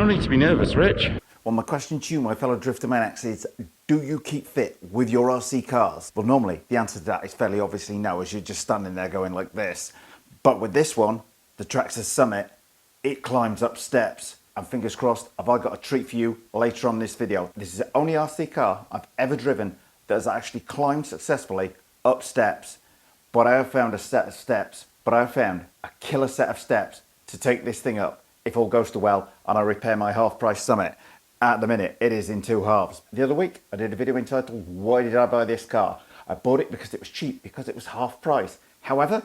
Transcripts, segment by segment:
No need to be nervous, Rich. Well, my question to you, my fellow drifter maniacs, is do you keep fit with your RC cars? Well, normally the answer to that is fairly obviously no, as you're just standing there going like this. But with this one, the Traxxas Summit, it climbs up steps. And fingers crossed, have I got a treat for you later on in this video. This is the only RC car I've ever driven that has actually climbed successfully up steps. But I have found a killer set of steps to take this thing up if all goes to well and I repair my half-price Summit. At the minute, it is in two halves. The other week, I did a video entitled, Why Did I Buy This Car? I bought it because it was cheap, because it was half price. However,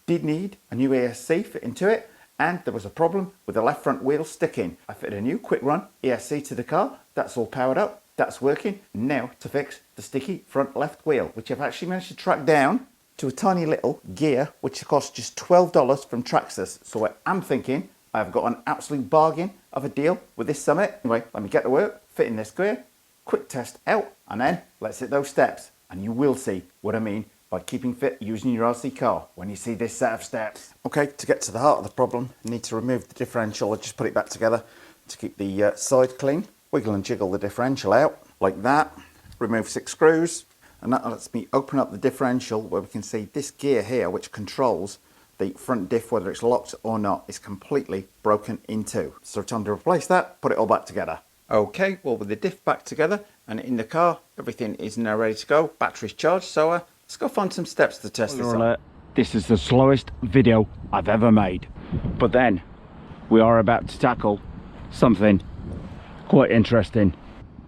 did need a new ESC fit into it, and there was a problem with the left front wheel sticking. I fitted a new quick run ESC to the car. That's all powered up. That's working. Now to fix the sticky front left wheel, which I've actually managed to track down to a tiny little gear, which costs just $12 from Traxxas. So I am thinking I've got an absolute bargain of a deal with this Summit. Anyway, let me get to work, fit in this gear, quick test out, and then let's hit those steps. And you will see what I mean by keeping fit using your RC car when you see this set of steps. Okay, to get to the heart of the problem, you need to remove the differential. I just put it back together to keep the side clean. Wiggle and jiggle the differential out like that. Remove 6 screws, and that lets me open up the differential where we can see this gear here, which controls the front diff, whether it's locked or not, is completely broken in two. So time to replace that, put it all back together. Okay, well, with the diff back together and in the car, everything is now ready to go. Battery's charged, so let's go find some steps to test this out. This is the slowest video I've ever made. But then, we are about to tackle something quite interesting.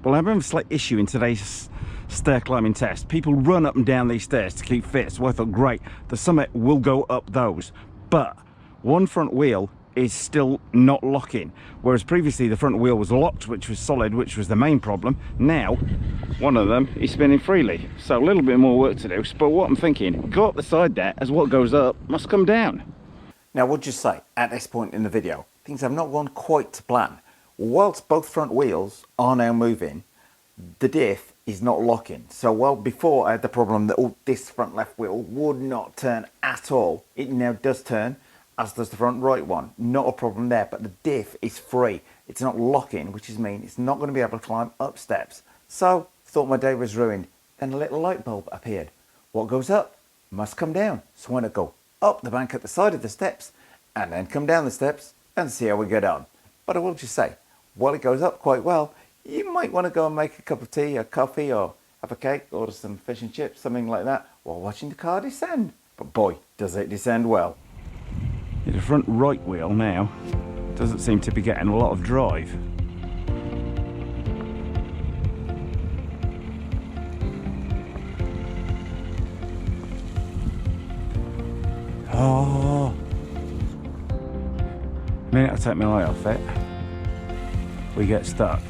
Well, I'm having a slight issue in today's stair climbing test. People run up and down these stairs to keep fit, so I thought, great, the Summit will go up those. But one front wheel is still not locking, whereas previously the front wheel was locked, which was solid, which was the main problem. Now one of them is spinning freely, so a little bit more work to do. But what I'm thinking, go up the side there, as what goes up must come down. Now, would you say at this point in the video things have not gone quite to plan? Whilst both front wheels are now moving, the diff is not locking. So while before I had the problem that this front left wheel would not turn at all, it now does turn, as does the front right one. Not a problem there, but the diff is free. It's not locking, which is mean it's not going to be able to climb up steps. So thought my day was ruined. Then a little light bulb appeared. What goes up must come down. So why not go up the bank at the side of the steps and then come down the steps and see how we get on. But I will just say, while it goes up quite well, you might want to go and make a cup of tea, a coffee, or have a cake, order some fish and chips, something like that, while watching the car descend. But boy, does it descend well. The front right wheel now doesn't seem to be getting a lot of drive. Oh, a minute I take my eye off it, we get stuck.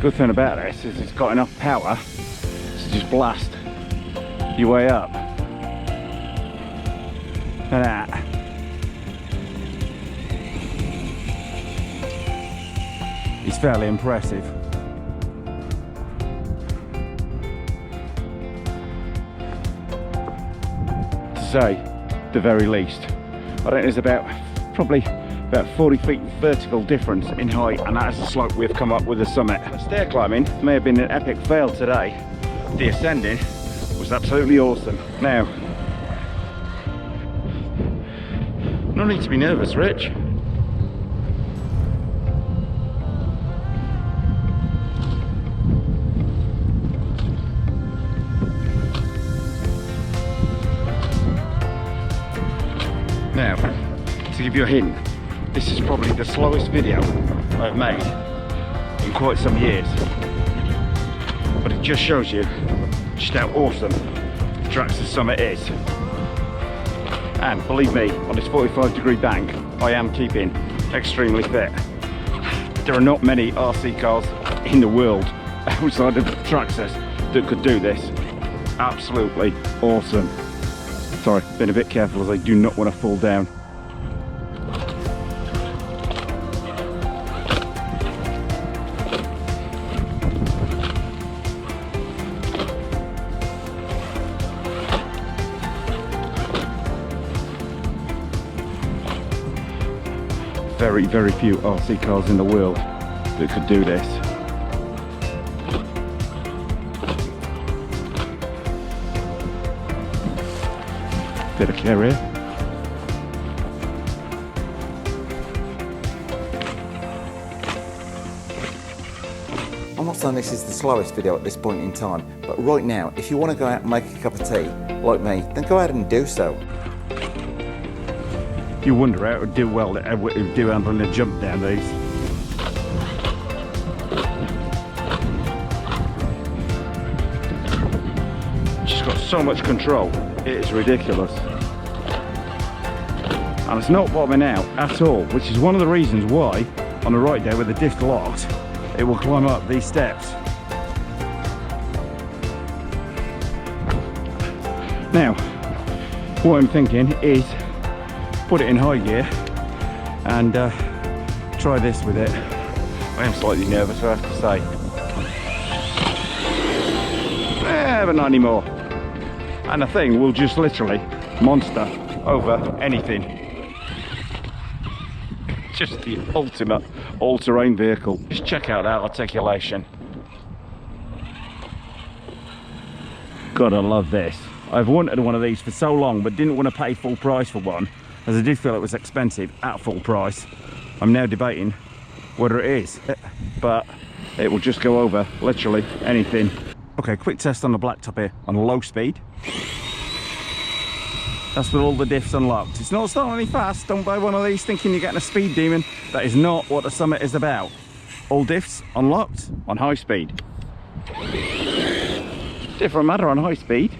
Good thing about this is it's got enough power to just blast your way up. Look at that. It's fairly impressive. To say the very least. I think there's probably about 40 feet vertical difference in height, and that is the slope we've come up with the Summit. The stair climbing may have been an epic fail today. The ascending was absolutely awesome. Now, no need to be nervous, Rich. Now, to give you a hint, this is probably the slowest video I've made in quite some years, but it just shows you just how awesome the Traxxas Summit is. And believe me, on this 45-degree bank, I am keeping extremely fit. There are not many RC cars in the world outside of Traxxas that could do this. Absolutely awesome. Sorry, been a bit careful as I do not want to fall down. very, very few RC cars in the world that could do this. Bit of carrier. I'm not saying this is the slowest video at this point in time, but right now, if you want to go out and make a cup of tea, like me, then go ahead and do so. You wonder how it would do well, it would do handling a jump down these. She's got so much control, it is ridiculous. And it's not bottoming out at all, which is one of the reasons why, on the right day with the diff locked, it will climb up these steps. Now, what I'm thinking is put it in high gear and try this with it. I am slightly nervous, I have to say. But not anymore. And the thing will just literally monster over anything. Just the ultimate all-terrain vehicle. Just check out that articulation. Gotta love this. I've wanted one of these for so long, but didn't want to pay full price for one, as I did feel it was expensive at full price. I'm now debating whether it is, but it will just go over literally anything. Okay, quick test on the blacktop here on low speed. That's with all the diffs unlocked. It's not starting any fast. Don't buy one of these thinking you're getting a speed demon. That is not what the Summit is about. All diffs unlocked on high speed. Different matter on high speed.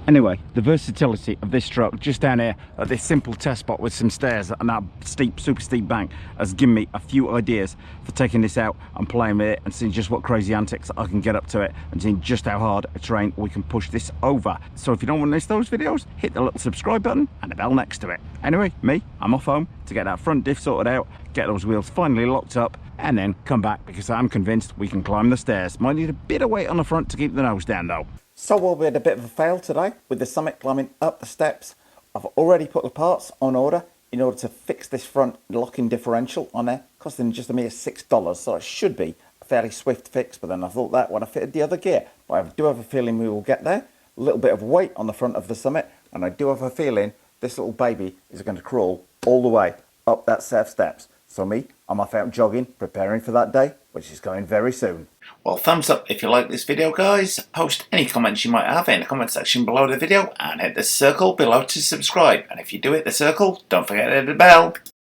Anyway, the versatility of this truck just down here at this simple test spot with some stairs and that steep, super steep bank has given me a few ideas for taking this out and playing with it and seeing just what crazy antics I can get up to it and seeing just how hard a terrain we can push this over. So if you don't want to miss those videos, hit the little subscribe button and the bell next to it. Anyway, I'm off home to get that front diff sorted out, get those wheels finally locked up, and then come back because I'm convinced we can climb the stairs. Might need a bit of weight on the front to keep the nose down though. So we had a bit of a fail today with the Summit climbing up the steps. I've already put the parts on order in order to fix this front locking differential on there, costing just a mere $6, so it should be a fairly swift fix, but then I thought that when I fitted the other gear. But I do have a feeling we will get there. A little bit of weight on the front of the Summit, and I do have a feeling this little baby is going to crawl all the way up that set of steps. So I'm off out jogging, preparing for that day, which is going very soon. Well, thumbs up if you like this video, guys. Post any comments you might have in the comment section below the video and hit the circle below to subscribe. And if you do hit the circle, don't forget to hit the bell.